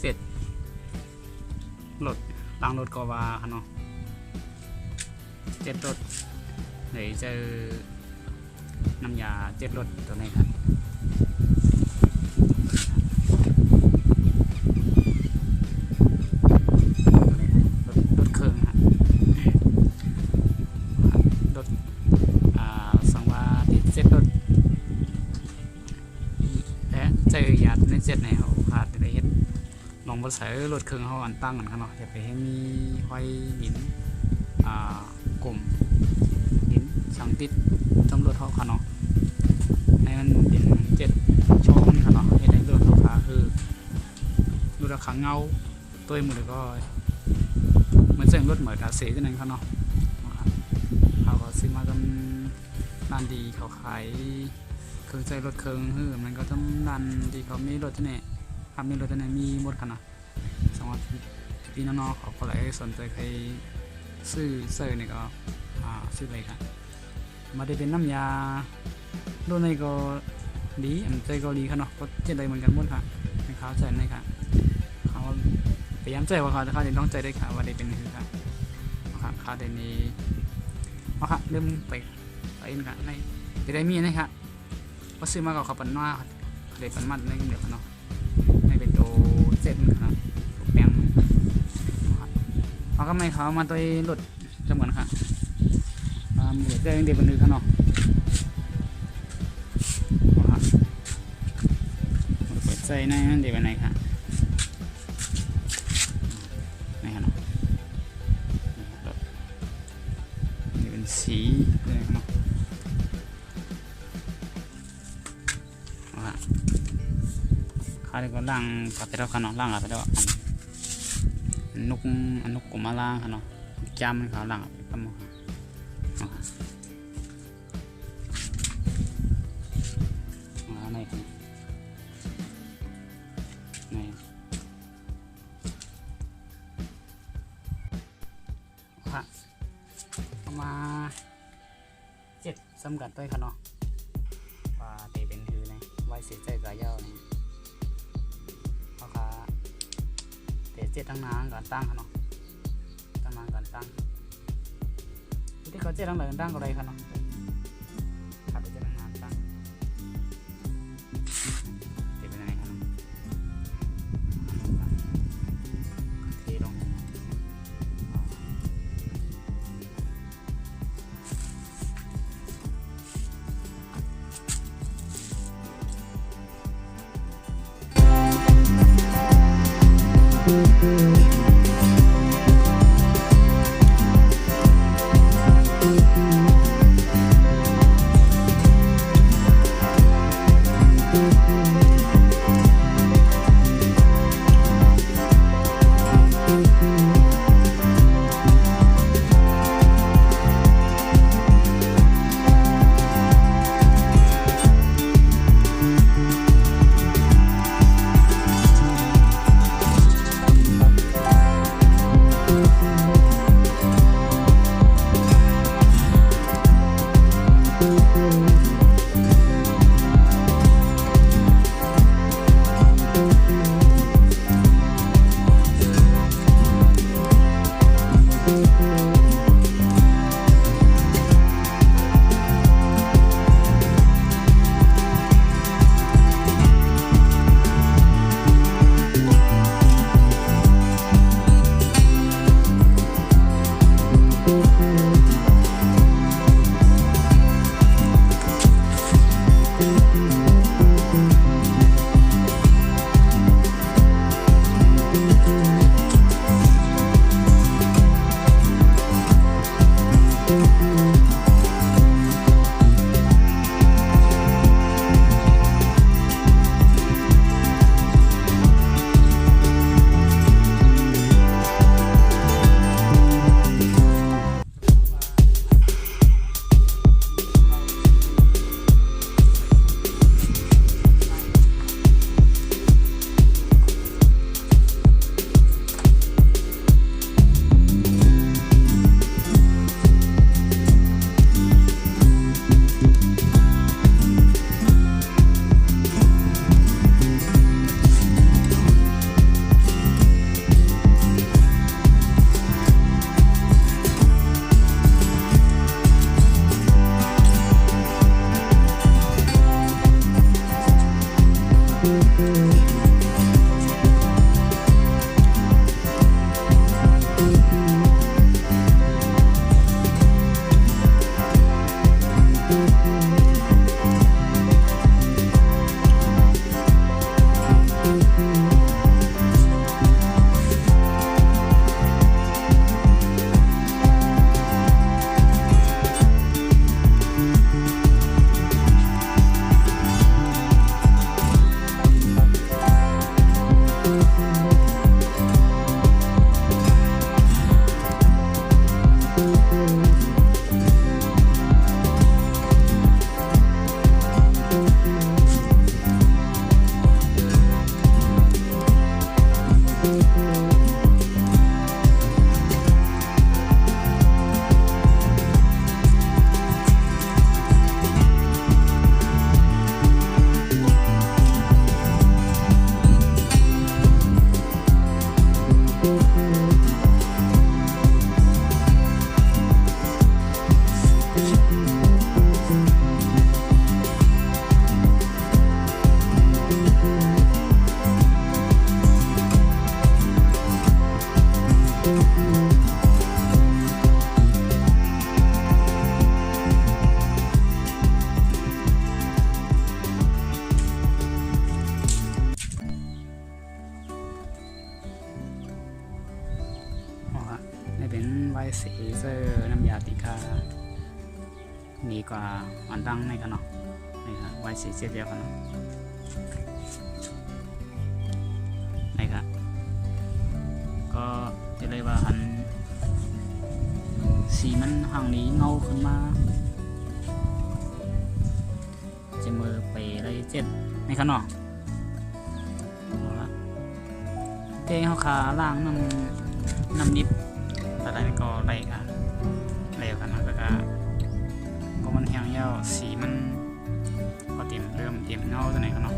เสร็จรถล้างรถก็ว่าค่ะเนาะเจ็ดรถเดี๋ยวเจอน้ำยาเจ็ดรถตัวนี้ครับรถเครื่องครับรถสังว่าติดเจ็ดรถและเจอยาในเจ็ดในเขาขาดได้เห็นลองบนใส่รถเครื่องเขาอันตั้งกันครับเนาะจะไปให้มีห้อยหินกลุ่มหินสังติดตำรวจเขาค่ะเนาะในมันเป็นเจ็ดช่องค่ะเนาะในเรื่องเขาขาคือดูราคาเงาตัวมือก็เหมือนเส้นรถเหมือนกาเซ่ที่นั่นค่ะเนาะเขาก็ซื้อมากันร้านดีเขาขายเครื่องใจรถเครื่องมันก็ต้องร้านดีเขามีรถที่นี่ครับมีรถที่นี่มีหมดค่ะเนาะสองพี่น้องๆเขาก็เลยสนใจใครซื้อเนี่ยก็ซื้อเลยครับมาได้เป็นน้ำยาดูในก็ดีอันใจก็ดีครับเนาะก็เจ็ดเลยเหมือนกันหมดค่ะในเขาใจในค่ะเขาพยายามใจว่าเขาจะต้องใจได้ค่ะว่าได้เป็นคือค่ะเขาได้นี้ค่ะเริ่มไปนี่ค่ะในไปได้มีนะครับว่าซื้อมากับเขาปั่นหน้าเลยปั่นมัดในเดี๋ยวเนาะในเป็นโตเจ็ดครับแปลงเขาก็ไม่เขามาตัวรถจำกันค่ะเหมือนเดิมเด็กคนนึงค่ะเนาะเปิดใจในนั่นเด็กวันไหนค่ะนี่ค่ะเนาะนี่เป็นสีอะไรค่ะเนาะข้าเรียกว่าล่างกับไปแล้วค่ะเนาะล่างกับไปแล้วนกกลุ่มมาล่างค่ะเนาะจำเขาล่างไปปั๊มค่ะมาเจ็ดสำกัดด้วยค่ะเนาะว่าเตเป็นคือในไว้เสียใจกับเย้านี่เพราะค่ะเตเจ็ดตั้งนานก่อนตั้งค่ะเนาะตั้งนานก่อนตั้งที่เขาเจ็ดตั้งแต่ตั้งก็ได้ค่ะเนาะขาดไปเจ็ดตั้งนานตั้งเตเป็นไงค่ะเนาะเทลง เป็นไวเซเซอร์น้ำยาติคานี่กว่าอันตั้งในกันเนาะนี่ครับไวเซเซอร์เดียวกันเนาะนี่ครับก็จะเลยว่าอันสีมันห่างนี้เงาขึ้นมาจะมือไปเลยเจ็ดในขนมเทเขาขาล่างน้ำนิบอะไรก็ไรกันไรกันนะก็มันแห้งยาวสีมันก็เตรียมเริ่มเตรียมเงาตัวไหนกันเนาะ